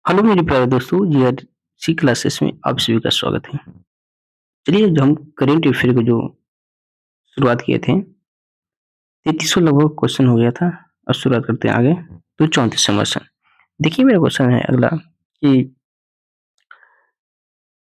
Hello मेरे प्यारे दोस्तों, जीआरसी क्लासेस में आप सभी का स्वागत है। चलिए जो हम करेंट अफेयर को जो शुरुआत किए थे, 3300 लगभग क्वेश्चन हो गया था। अब शुरुआत करते हैं आगे। तो 34वां क्वेश्चन देखिए, मेरा क्वेश्चन है अगला कि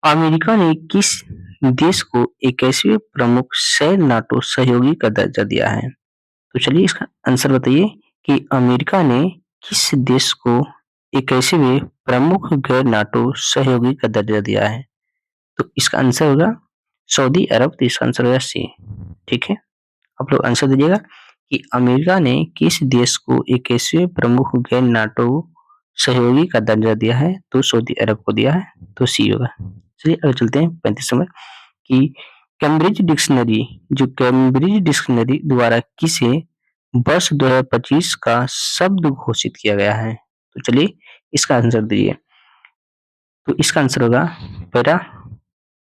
अमेरिका ने किस देश को 21वें प्रमुख सह नाटो सहयोगी का दर्जा दिया है? तो चलिए इसका आंसर बताइए कि अमेरिका ने किस देश को 21वें प्रमुख गैर नाटो सहयोगी का दर्जा दिया है? तो इसका आंसर होगा सऊदी अरब। तो इसका आंसर होगा सी। ठीक है, आप लोग आंसर दीजिएगा कि अमेरिका ने किस देश को 21वें प्रमुख गैर नाटो सहयोगी का दर्जा दिया है? तो सऊदी अरब को दिया है, तो सी होगा। चलिए आगे चलते हैं 35 नंबर कि कैम्ब्रिज डिक्शनरी द्वारा किसे वर्ष 2025 का शब्द घोषित किया गया है? तो चलिए इसका आंसर दीजिए। तो इसका आंसर होगा पैरा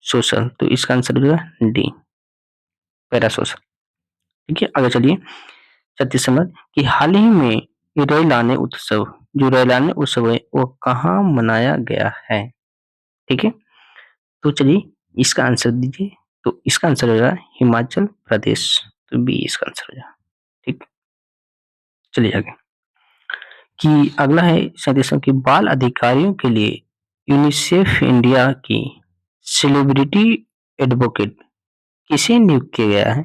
सोशल। तो इसका आंसर होगा डी, पैरा सोशल। ठीक है, आगे चलिए 36 नंबर कि हाल ही में रैलाने उत्सव, जो रैलाने उत्सव है वो कहाँ मनाया गया है? ठीक है, तो चलिए इसका आंसर दीजिए। तो इसका आंसर होगा हिमाचल प्रदेश। तो बी इसका आंसर हो जाएगा। ठीक, चलिए आगे कि अगला है 37 की बाल अधिकारियों के लिए यूनिसेफ इंडिया की सेलिब्रिटी एडवोकेट किसे नियुक्त किया गया है?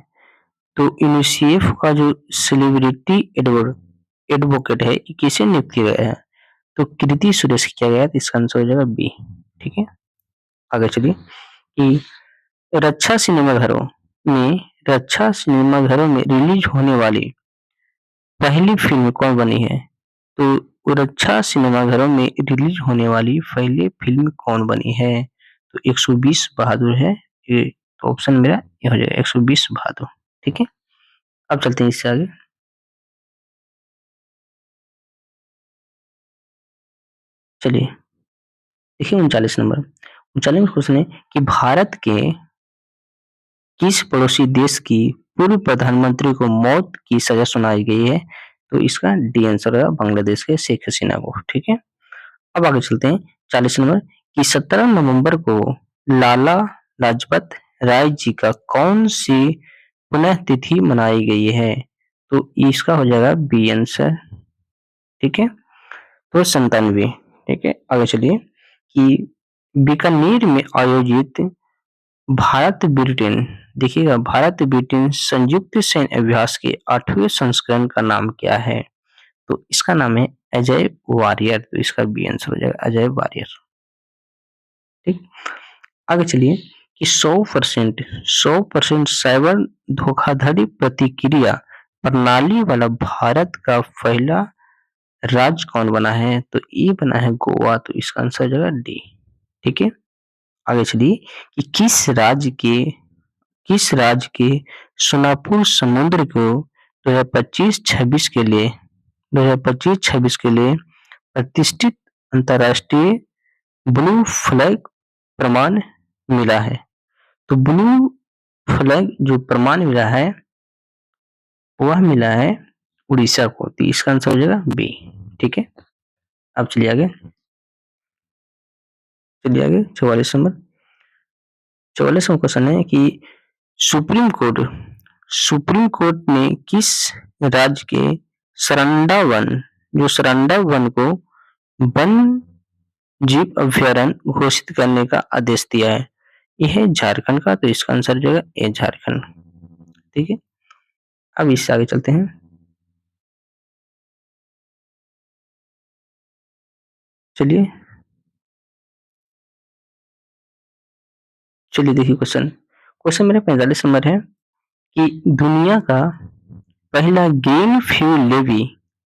तो यूनिसेफ का जो सेलिब्रिटी एडवोकेट है, ये किसे नियुक्त किया गया है? तो कृति सुरेश किया गया है। तो इसका आंसर हो जाएगा बी। ठीक है, आगे चलिए कि रक्षा सिनेमाघरों में रिलीज होने वाली पहली फिल्म कौन बनी है? तो रक्षा सिनेमाघरों में रिलीज होने वाली पहली फिल्म कौन बनी है? तो 120 बहादुर है ये। तो ऑप्शन मेरा ये हो जाएगा 120 बहादुर। ठीक है, अब चलते हैं इससे आगे। चलिए देखिए 39 नंबर। 39 में क्वेश्चन है कि भारत के किस पड़ोसी देश की पूर्व प्रधानमंत्री को मौत की सजा सुनाई गई है? तो इसका डी आंसर होगा बांग्लादेश के शेख हसीना को। ठीक है, अब आगे चलते हैं 40 नंबर कि 17 नवंबर को लाला लाजपत राय जी का कौन सी पुण्य तिथि मनाई गई है? तो इसका हो जाएगा बी आंसर। ठीक है, तो 97। ठीक है, आगे चलिए कि बीकानेर में आयोजित भारत ब्रिटेन, देखिएगा भारत ब्रिटेन संयुक्त सैन्य अभ्यास के 8वें संस्करण का नाम क्या है? तो इसका नाम है अजय वॉरियर। तो इसका बी आंसर हो जाएगा अजय वॉरियर। ठीक, आगे चलिए कि 100% साइबर धोखाधड़ी प्रतिक्रिया प्रणाली वाला भारत का पहला राज्य कौन बना है? तो ये बना है गोवा। तो इसका आंसर हो जाएगा डी। ठीक है, आगे चलिए कि किस राज्य के सोनापुर समुद्र को 2025-26 के लिए प्रतिष्ठित अंतर्राष्ट्रीय ब्लू फ्लैग प्रमाण मिला है? तो ब्लू फ्लैग जो प्रमाण मिला है वह मिला है उड़ीसा को। तो इसका आंसर हो जाएगा बी। ठीक है, अब चलिए आगे 44 नंबर क्वेश्चन है कि सुप्रीम कोर्ट ने किस राज्य के सरंडा वन को वन जीव अभयारण्य घोषित करने का आदेश दिया है? यह है झारखंड का। तो इसका आंसर हो जाएगा ए झारखंड। ठीक है, अब इससे आगे चलते हैं। चलिए देखिए क्वेश्चन मेरा 45 नंबर है कि दुनिया का पहला ग्रीन फ्यूल लेवी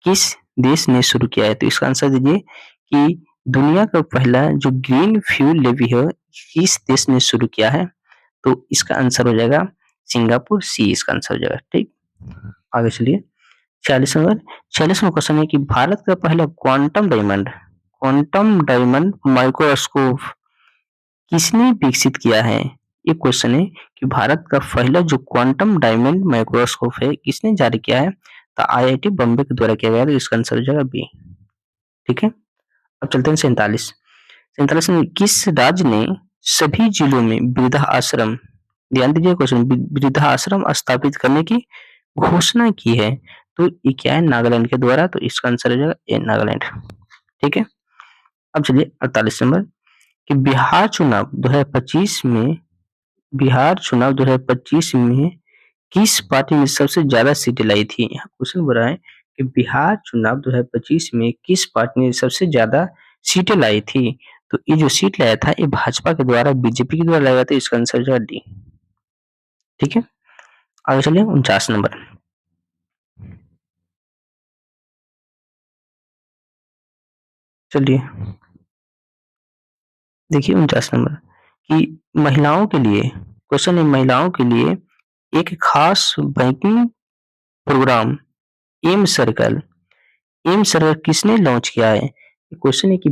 किस देश ने शुरू किया है? तो इसका आंसर दीजिए कि दुनिया का पहला जो ग्रीन फ्यूल लेवी है किस देश ने शुरू किया है? तो इसका आंसर हो जाएगा सिंगापुर। सी इसका आंसर हो जाएगा। ठीक, आगे चलिए 46वां क्वेश्चन है कि भारत का पहला क्वांटम डायमंड माइक्रोस्कोप किसने विकसित किया है? ये क्वेश्चन है कि भारत का पहला जो क्वांटम डायमंड माइक्रोस्कोप है किसने जारी किया है? तो आईआईटी बॉम्बे के द्वारा किया गया। तो इसका आंसर हो जाएगा बी। ठीक है, अब चलते हैं 47 47 में किस राज्य ने सभी जिलों में वृद्धाश्रम, ध्यान दीजिए क्वेश्चन, वृद्धाश्रम स्थापित करने की घोषणा की है? तो ये क्या है? नागालैंड के द्वारा। तो इसका आंसर हो जाएगा ए, नागालैंड। ठीक है। अब चलिए 48 नंबर कि बिहार चुनाव 2025 में किस पार्टी ने सबसे ज्यादा सीटें लाई थी? यहाँ क्वेश्चन बोल रहा है कि बिहार चुनाव 2025 में किस पार्टी ने सबसे ज्यादा सीटें लाई थी? तो ये जो सीट लाया था ये भाजपा के द्वारा, बीजेपी के द्वारा लाया गया था। इसका आंसर जो है डी। ठीक है। आगे चलिए 49 नंबर। चलिए देखिए 49 नंबर कि महिलाओं के लिए, क्वेश्चन है महिलाओं के लिए एक खास banking program M circle, M circle किसने लॉन्च किया है? क्वेश्चन है कि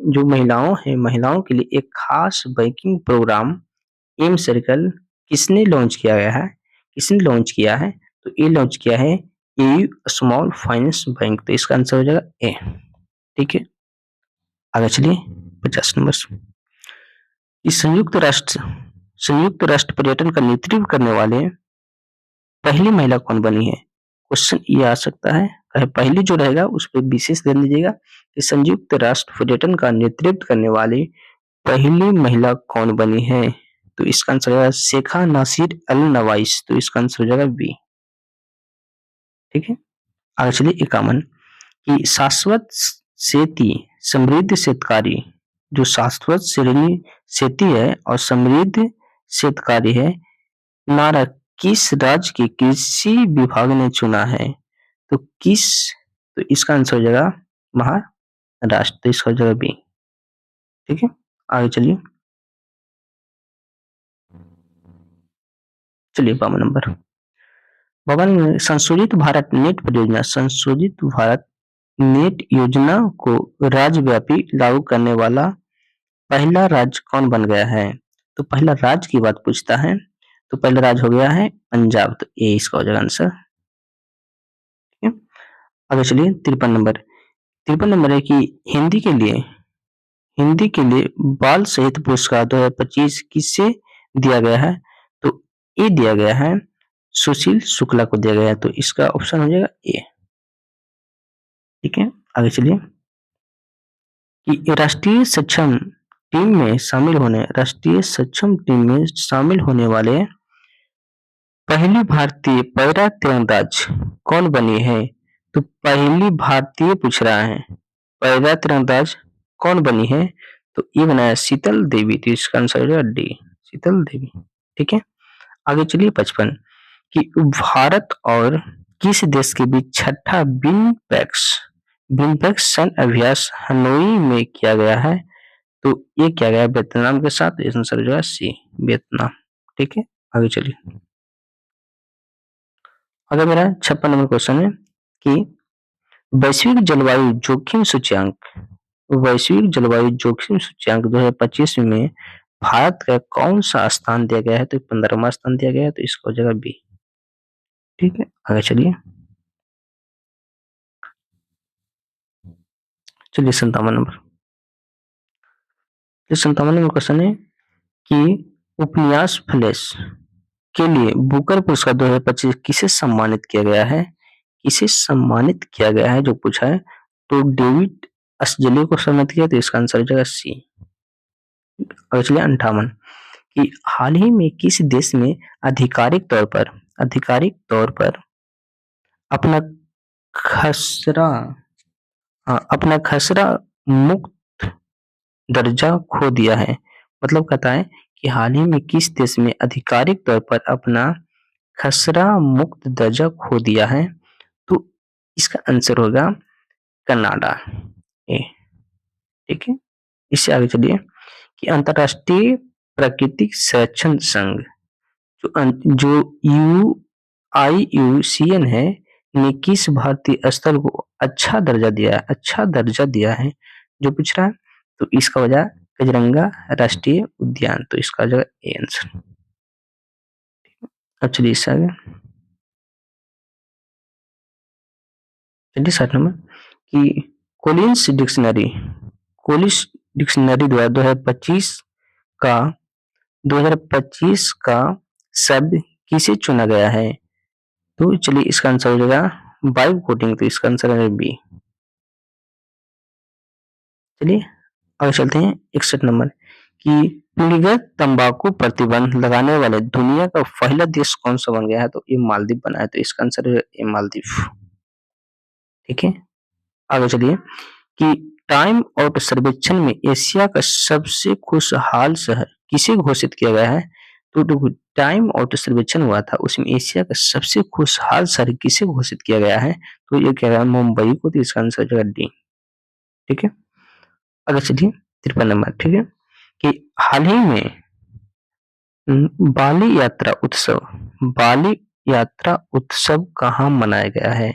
जो महिलाओं हैं, महिलाओं के लिए एक खास बैंकिंग प्रोग्राम एम सर्कल किसने लॉन्च किया गया है? किसने लॉन्च किया है? तो ये लॉन्च किया है एयू स्मॉल फाइनेंस बैंक। तो इसका आंसर हो जाएगा ए। ठीक है। आगे चलिए 50 नंबर कि संयुक्त राष्ट्र पर्यटन का नेतृत्व करने वाले पहली महिला कौन बनी है? क्वेश्चन ये आ सकता है, पहली जो रहेगा उस पर विशेष ध्यान दीजिएगा कि संयुक्त राष्ट्र पर्यटन का नेतृत्व करने वाली पहली महिला कौन बनी है? तो इसका आंसर हो जाएगा शेखा नासिर अल नवाइस। तो इसका आंसर हो जाएगा बी। ठीक है। आगे चलिए 51 कि शाश्वत खेती समृद्ध शेतकारी, जो शाश्वत श्रेणी खेती है और समृद्ध शेतकारी है, नारा किस राज्य के कृषि विभाग ने चुना है? तो किस, तो इसका आंसर हो जाएगा महाराष्ट्र। तो इसका हो जाएगा बी। ठीक है। आगे चलिए 52 नंबर। भवन संशोधित भारत नेट योजना को राज्यव्यापी लागू करने वाला पहला राज्य कौन बन गया है? तो पहला राज्य की बात पूछता है, तो पहला राज्य हो गया है पंजाब। तो ए इसका हो जाएगा आंसर। ठीक है। आगे चलिए 53 नंबर। 53 नंबर है कि हिंदी के लिए बाल साहित्य पुरस्कार 2025 किसे दिया गया है? तो ये दिया गया है सुशील शुक्ला को दिया गया है। तो इसका ऑप्शन हो जाएगा ए। ठीक है। आगे चलिए कि राष्ट्रीय सक्षम टीम में शामिल होने वाले पहली भारतीय पैरा तीरंदाज कौन बनी है? तो पहली भारतीय पूछ रहा है, पैरा तीरंदाज कौन बनी है? तो ये बनाया शीतल देवी। तो इसका आंसर हो जाएगा डी, शीतल देवी। ठीक है। आगे चलिए 55 कि भारत और किस देश के बीच छठा बिम्पेक्स सैन्य अभ्यास हनोई में किया गया है? तो ये किया गया वियतनाम के साथ। इसका आंसर हो जाएगा सी, वियतनाम। ठीक है। आगे चलिए अगर मेरा 56 नंबर क्वेश्चन है कि वैश्विक जलवायु जोखिम सूचकांक वैश्विक जलवायु जोखिम सूचकांक 2025 में भारत का कौन सा स्थान दिया गया है? तो 15वां स्थान दिया गया है। तो इसका हो जाएगा बी। ठीक है। आगे चलिए 57 नंबर। 57 नंबर क्वेश्चन है कि उपन्यास फ्लैश के लिए बुकर पुरस्कार 2025 किसे सम्मानित किया गया है? किसे सम्मानित किया गया है जो पूछा है? तो डेविड असजले को सम्मानित किया। तो इसका आंसर हो जाएगा सी। आगे चलिए 58 कि हाल ही में किस देश में आधिकारिक तौर पर अपना खसरा अपना खसरा मुक्त दर्जा खो दिया है? मतलब कहता है कि हाल ही में किस देश में आधिकारिक तौर पर अपना खसरा मुक्त दर्जा खो दिया है? तो इसका आंसर होगा कनाडा, ए। ठीक है। इससे आगे चलिए कि अंतर्राष्ट्रीय प्राकृतिक संरक्षण संघ, जो यू IUCN है, ने किस भारतीय स्थल को अच्छा दर्जा दिया है जो पूछ रहा है? तो इसका हो जाए कजरंगा राष्ट्रीय उद्यान। तो इसका हो जाएगा ए आंसर। अब चलिए इससे आगे चलिए 60 नंबर कि कोलिंस डिक्शनरी द्वारा का 2025 का शब्द किसे चुना गया है? तो चलिए इसका आंसर हो जाएगा वाइब कोटिंग, तो इसका आंसर है बी। चलिए आगे चलते हैं 61 नंबर कि पीढ़ीगत तंबाकू प्रतिबंध लगाने वाले दुनिया का पहला देश कौन सा बन गया है? तो ये मालदीव बना है, तो इसका आंसर है ये मालदीव। ठीक है, आगे चलिए कि टाइम आउट सर्वेक्षण में एशिया का सबसे खुशहाल शहर किसे घोषित किया गया है? तो देखो टाइम आउट सर्वेक्षण हुआ था, उसमें एशिया का सबसे खुशहाल शहर किसे घोषित किया गया है? तो ये कह रहा है मुंबई को, तो इसका आंसर जो है डी। ठीक है, आगे चलिए 53 नंबर। ठीक है, कि हाल ही में बाली यात्रा उत्सव कहाँ मनाया गया है?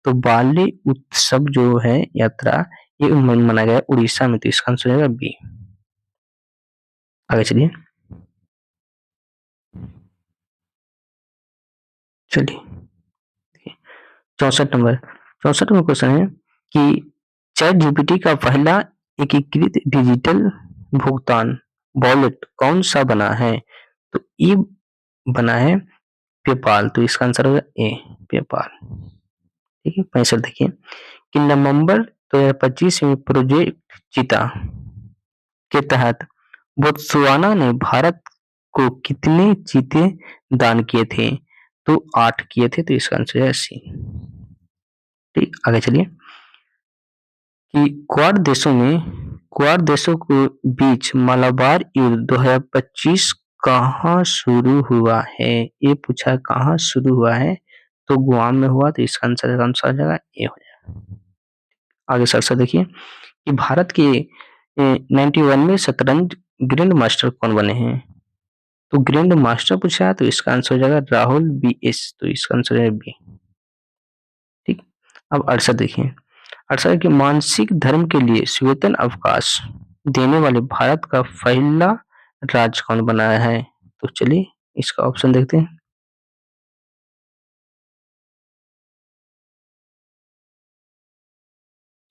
तो बाली उत्सव जो है यात्रा, ये मनाया गया है उड़ीसा में, तो इसका आंसर हो जाएगा बी। आगे चलिए, चलिए 64 नंबर क्वेश्चन है कि चैट जीपीटी का पहला एकीकृत डिजिटल भुगतान वॉलेट कौन सा बना है? तो ये बना है पेपाल, तो इसका आंसर होगा ए पेपाल। ठीक है, 65 देखिए कि नवंबर 2025 में प्रोजेक्ट चीता के तहत बोत्सवाना ने भारत को कितने चीते दान किए थे? तो 8 किए थे, तो इसका आंसर है सी। ठीक, आगे चलिए कि क्वाड देशों के बीच मलाबार युद्ध 2025 कहाँ शुरू हुआ है? ये पूछा है कहाँ शुरू हुआ है, तो गुआम में हुआ, तो इसका आंसर कौन सा हो जाएगा? ए हो जाएगा। आगे सर देखिए कि भारत के 91वें शतरंज ग्रैंड मास्टर कौन बने हैं? तो ग्रैंड मास्टर पूछा है, तो इसका आंसर हो जाएगा राहुल BS, तो इसका आंसर है बी। ठीक, अब 68 देखिए, 68 के मानसिक धर्म के लिए सवेतन अवकाश देने वाले भारत का पहला राज्य कौन बनाया है? तो चलिए इसका ऑप्शन देखते हैं।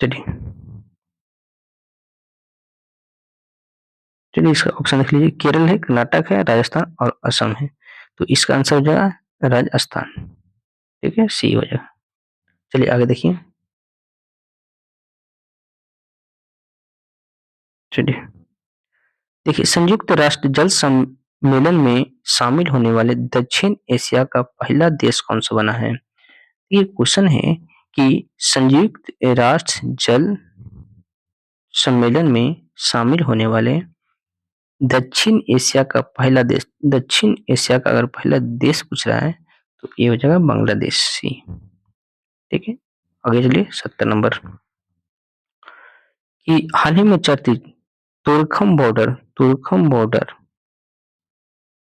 चलिए चलिए इसका ऑप्शन देख लीजिए, केरल है, कर्नाटक है, राजस्थान और असम है, तो इसका आंसर हो जाएगा राजस्थान। ठीक है, सी हो जाएगा। चलिए आगे देखिए, चलिए देखिए संयुक्त राष्ट्र जल सम्मेलन में शामिल होने वाले दक्षिण एशिया का पहला देश कौन सा बना है? ये क्वेश्चन है कि संयुक्त राष्ट्र जल सम्मेलन में शामिल होने वाले दक्षिण एशिया का अगर पहला देश पूछ रहा है, तो ये हो जाएगा बांग्लादेश सी। ठीक है, आगे चलिए 70 नंबर कि हाल ही में चर्चित तुर्कम बॉर्डर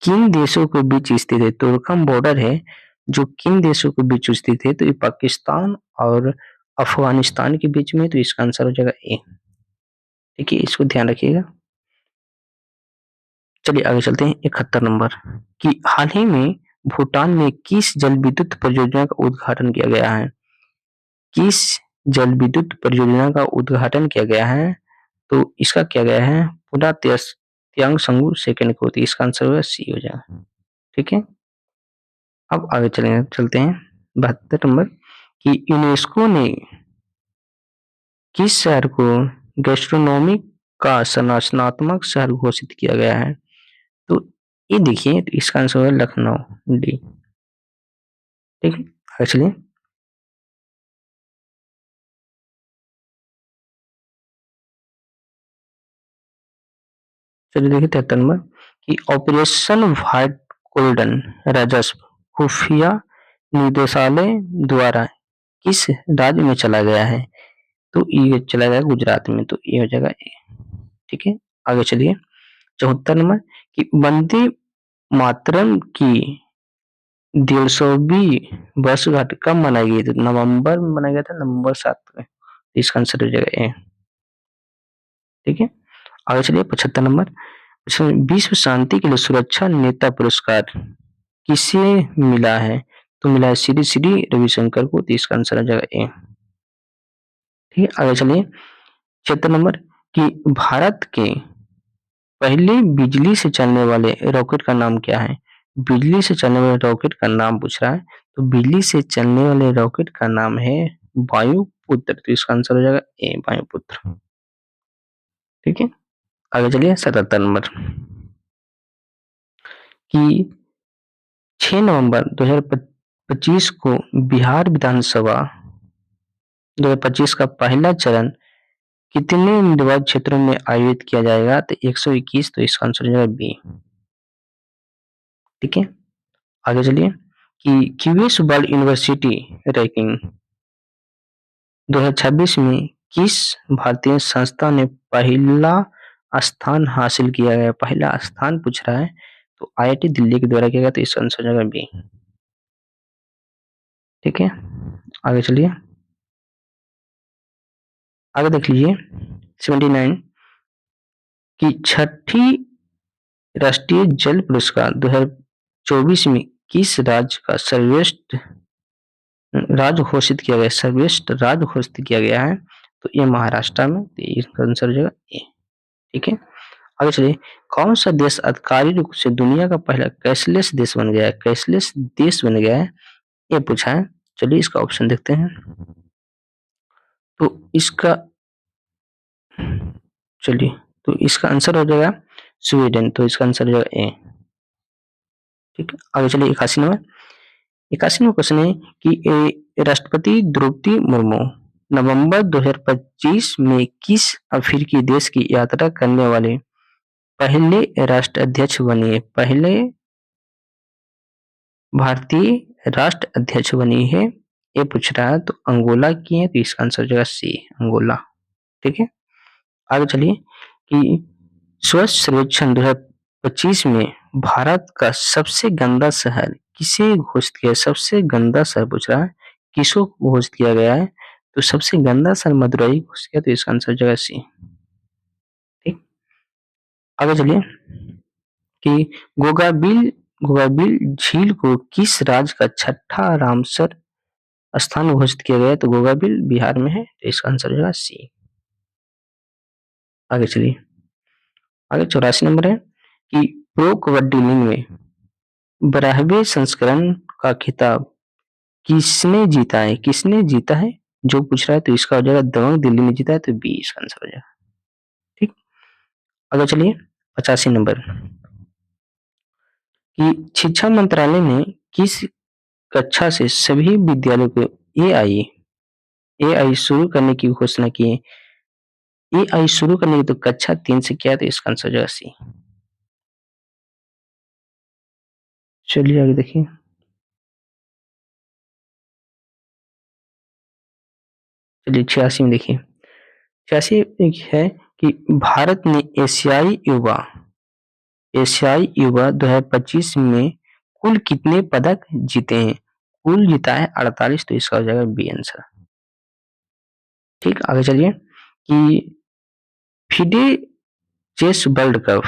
किन देशों के बीच स्थित है? तुर्कम बॉर्डर है जो किन देशों के बीच स्थित है? तो ये पाकिस्तान और अफगानिस्तान के बीच में, तो इसका आंसर हो जाएगा ए। ठीक है, इसको ध्यान रखिएगा। चलिए आगे चलते हैं 71 नंबर कि हाल ही में भूटान में किस जल विद्युत परियोजना का उद्घाटन किया गया है? किस जल विद्युत परियोजना का उद्घाटन किया गया है? तो इसका किया गया है पुनः त्यांग संगू सेकंड को, तो इसका आंसर होगा सी हो जाएगा। ठीक है, अब आगे चलते हैं 72 नंबर कि यूनेस्को ने किस शहर को गैस्ट्रोनॉमी का संरचनात्मक शहर घोषित किया गया है? तो ये देखिए, तो इसका आंसर है लखनऊ डी। ठीक है, आगे चलिए, चलिए देखिए 73 नंबर कि ऑपरेशन व्हाइट गोल्डन राजस्व खुफिया निदेशालय द्वारा किस राज्य में चला गया है? तो ये चला गया गुजरात में, तो ये हो जाएगा ए। ठीक है, आगे चलिए 74 नंबर कि वंदे मातरम की 150वीं वर्षगांठ कब मनाई गई थी? नवंबर में मनाया गया था, नवंबर 7 में, इसका आंसर हो जाएगा ए। ठीक है, आगे चलिए 75 नंबर विश्व शांति के लिए सुरक्षा नेता पुरस्कार किसे मिला है? तो मिला है श्री श्री रविशंकर को, तो इसका आंसर आ जाएगा ए। ठीक है, आगे चलिए 76 नंबर कि भारत के पहले बिजली से चलने वाले रॉकेट का नाम क्या है? बिजली से चलने वाले रॉकेट का नाम पूछ रहा है, तो बिजली से चलने वाले रॉकेट का नाम है वायुपुत्र। तो इसका आंसर हो जाएगा ए, वायुपुत्र। ठीक है, आगे चलिए 77 नंबर कि 6 नवंबर 2025 को बिहार विधानसभा 2025 का पहला चरण कितने निर्वाचन क्षेत्रों में आयोजित किया जाएगा? तो 121। तो इसका आंसर हो जाएगा बी। ठीक है, आगे चलिए कि क्यूएस वर्ल्ड यूनिवर्सिटी रैंकिंग 2026 में किस भारतीय संस्था ने पहला स्थान हासिल किया है? पहला स्थान पूछ रहा है, तो आईआईटी दिल्ली के द्वारा किया गया। तो इसका आंसर हो जाएगा बी। ठीक है, आगे चलिए, आगे देख लीजिए 79 की छठी राष्ट्रीय जल पुरस्कार 2024 में किस राज्य का सर्वश्रेष्ठ राज्य घोषित किया गया? सर्वश्रेष्ठ राज्य घोषित किया गया है, तो ये महाराष्ट्र में। तो इसका आंसर हो जाएगा ए। ठीक है, आगे चलिए, कौन सा देश आधिकारिक रूप से दुनिया का पहला कैशलेस देश बन गया है? कैशलेस देश बन गया है, ये पूछा है। चलिए इसका ऑप्शन देखते हैं। तो इसका चलिए तो इसका आंसर हो जाएगा स्वीडन। तो इसका आंसर हो जाएगा ए। ठीक है, आगे चलिए 81 नंबर। 81वां क्वेश्चन है कि राष्ट्रपति द्रौपदी मुर्मू नवंबर 2025 में किस अफ्रीकी देश की यात्रा करने वाले पहले राष्ट्राध्यक्ष बनी है? पहले भारतीय राष्ट्राध्यक्ष बनी है, ये पूछ रहा है। तो अंगोला की है, तो इसका आंसर हो जाएगा सी, अंगोला। ठीक है, आगे चलिए कि स्वच्छ सर्वेक्षण 2025 में भारत का सबसे गंदा शहर किसे घोषित किया? सबसे गंदा शहर पूछ रहा है, किसको घोषित किया गया है? तो सबसे गंदा शहर मदुरई घोषित किया। तो इसका आंसर हो जाएगा सी। ठीक, आगे चलिए कि गोगाबिल गोगाबिल झील को किस राज्य का छठा रामसर स्थान घोषित किया गया है? तो गोगाबिल बिहार में है। तो इसका आंसर हो जाएगा सी। आगे चलिए, आगे 84 नंबर है कि प्रो कबड्डी लीग में 12वें संस्करण का खिताब किसने जीता है? किसने जीता है जो पूछ रहा है? तो इसका हो जाएगा दबंग दिल्ली ने जीता है। तो बी इसका आंसर हो जाएगा। ठीक, आगे चलिए 85 नंबर कि शिक्षा मंत्रालय ने किस कक्षा से सभी विद्यालयों को एआई एआई शुरू करने की घोषणा की है? एआई शुरू करने की तो कक्षा 3 से किया है। तो इसका आंसर हो जाएगा सी। चलिए आगे देखिए, चलिए 86 में देखिए, 86 एक है कि भारत ने एशियाई युवा 2025 में कुल कितने पदक जीते हैं? कुल जीता है 48। तो इसका हो जाएगा बी आंसर। ठीक, आगे चलिए कि FIDE chess World Cup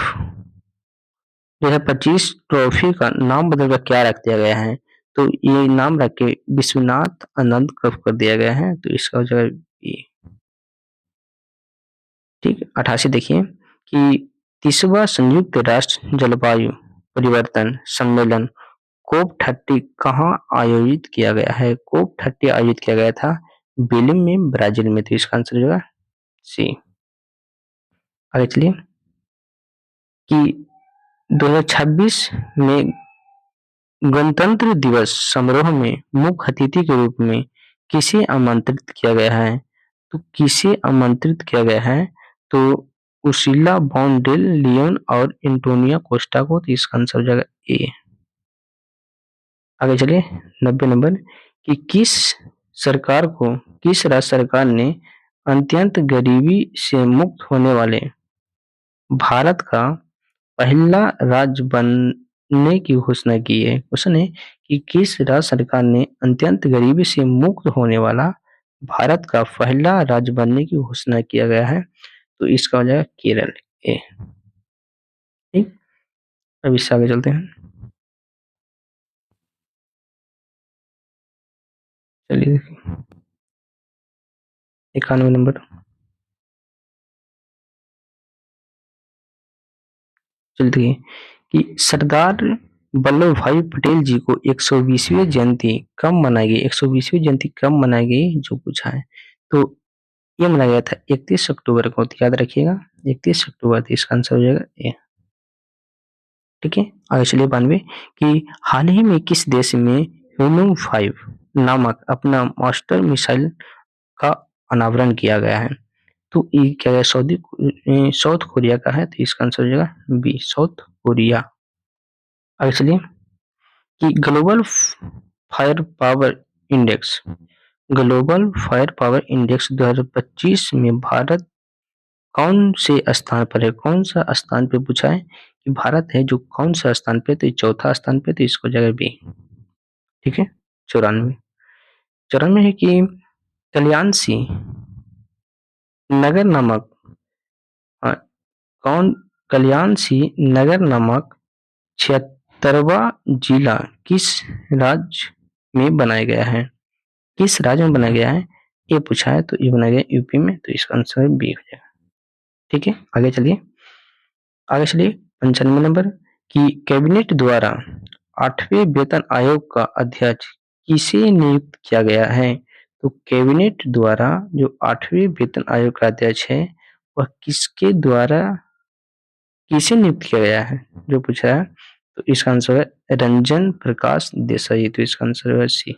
2025 trophy का नाम बदलकर क्या रख दिया गया है? तो ये नाम रख के विश्वनाथ आनंद कप कर दिया गया है। तो इसका हो जाएगा बी। ठीक, 88 देखिए कि 30वां संयुक्त राष्ट्र जलवायु परिवर्तन सम्मेलन कोप 30 कहाँ आयोजित किया गया है? कोप 30 आयोजित किया गया था बेलिम में, ब्राजील में। तो इसका आंसर हो जाएगा सी। आगे चलिए कि 2026 में गणतंत्र दिवस समारोह में मुख्य अतिथि के रूप में किसे आमंत्रित किया गया है? तो किसे आमंत्रित किया गया है? तो उर्सुला वॉन डेर लियोन और एंटोनियो कोस्टा को। तो इसका आंसर हो जाएगा ए। आगे चलिए 90 नंबर कि किस राज्य सरकार ने अत्यंत गरीबी से मुक्त होने वाले भारत का पहला राज्य बनने की घोषणा की है? क्वेश्चन है कि किस राज्य सरकार ने अत्यंत गरीबी से मुक्त होने वाला भारत का पहला राज्य बनने की घोषणा किया गया है? तो इसका हो जाएगा केरल ए। ठीक, अब इससे आगे चलते हैं। चलिए 91 नंबर चलिए देखिए कि सरदार वल्लभ भाई पटेल जी को 120वीं जयंती कब मनाई गई? 120वीं जयंती कब मनाई गई जो पूछा है। तो ये मनाया गया था 31 अक्टूबर को, तो याद रखिएगा 31 अक्टूबर, तो इसका आंसर हो जाएगा ए। ठीक है, आगे चलिए 92 कि हाल ही में किस देश में ह्यूनम 5 नामक अपना मास्टर मिसाइल का अनावरण किया गया है? तो ये क्या है, साउथ कोरिया का है, तो इसका आंसर हो जाएगा बी, साउथ कोरिया। आगे चलिए कि fire power index global fire power index 2025 में भारत कौन से स्थान पर है? कौन सा स्थान पे पूछा है कि भारत है जो कौन सा स्थान पे, तो ये चौथा स्थान पे, तो इसको जगह बी। ठीक है, 94 94 है कि कल्याण सिंह नगर नामक अ, कौन कल्याण सिंह नगर नामक 76वां जिला किस राज्य में बनाया गया है? किस राज्य में बनाया गया है ये पूछा है, तो ये बनाया गया यूपी में, तो इसका आंसर बी हो जाएगा। ठीक है, आगे चलिए 95 नंबर कि कैबिनेट द्वारा 8वें वेतन आयोग का अध्यक्ष किसे नियुक्त किया गया है? तो कैबिनेट द्वारा जो 8वें वेतन आयोग का अध्यक्ष है वह किसे नियुक्त किया गया है जो पूछा है, तो इसका आंसर है रंजन प्रकाश देसाई, तो इसका आंसर है सी।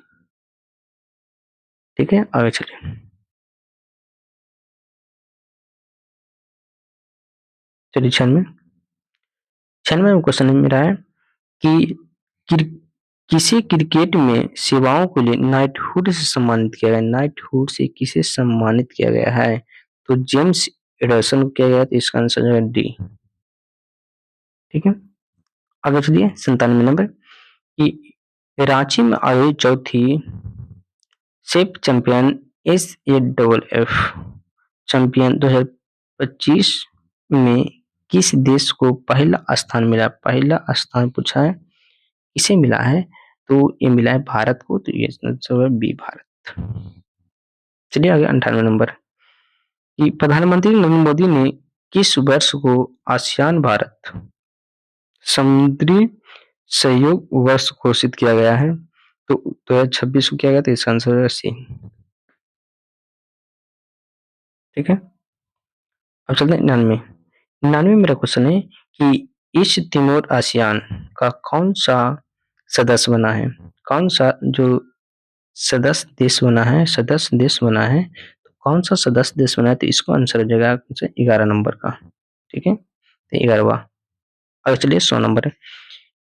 ठीक है, आगे चलिए 96 96 में क्वेश्चन मेरा है कि किर, किसे क्रिकेट में सेवाओं के लिए नाइटहुड से सम्मानित किया गया? नाइटहुड से किसे सम्मानित किया गया है? तो जेम्स एडरसन को किया गया, तो इसका आंसर है डी। ठीक है, आगे चलिए 97 नंबर कि रांची में आयोजित चौथी सेफ चैंपियन SAFF चैंपियन 2025 में किस देश को पहला स्थान मिला? पहला स्थान पूछा है किसे मिला है, तो ये मिला है भारत को, तो ये आंसर है बी, भारत। चलिए आगे 98 नंबर कि प्रधानमंत्री नरेंद्र मोदी ने किस वर्ष को आसियान भारत समुद्री सहयोग वर्ष घोषित किया गया है? तो 2026 को किया गया, तो इसका आंसर है सी। ठीक है, अब चलते हैं 99 99 मेरा क्वेश्चन है कि ईस्ट तिमोर आसियान का कौन सा सदस्य बना है? कौन सा जो सदस्य देश बना है, तो कौन सा सदस्य देश बना है, तो इसको आंसर हो जाएगा 11 नंबर का। ठीक है, तो 11वां। अब चलिए 100 नंबर है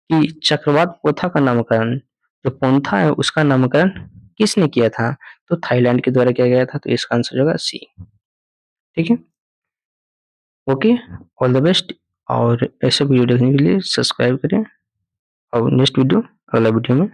कि चक्रवात पोथा का नामकरण, जो पोंथा है उसका नामकरण किसने किया था? तो थाईलैंड के द्वारा किया गया था, तो इसका आंसर होगा सी। ठीक है, ओके, ऑल द बेस्ट, और ऐसे वीडियो देखने के लिए सब्सक्राइब करें और नेक्स्ट वीडियो अगला वीडियो में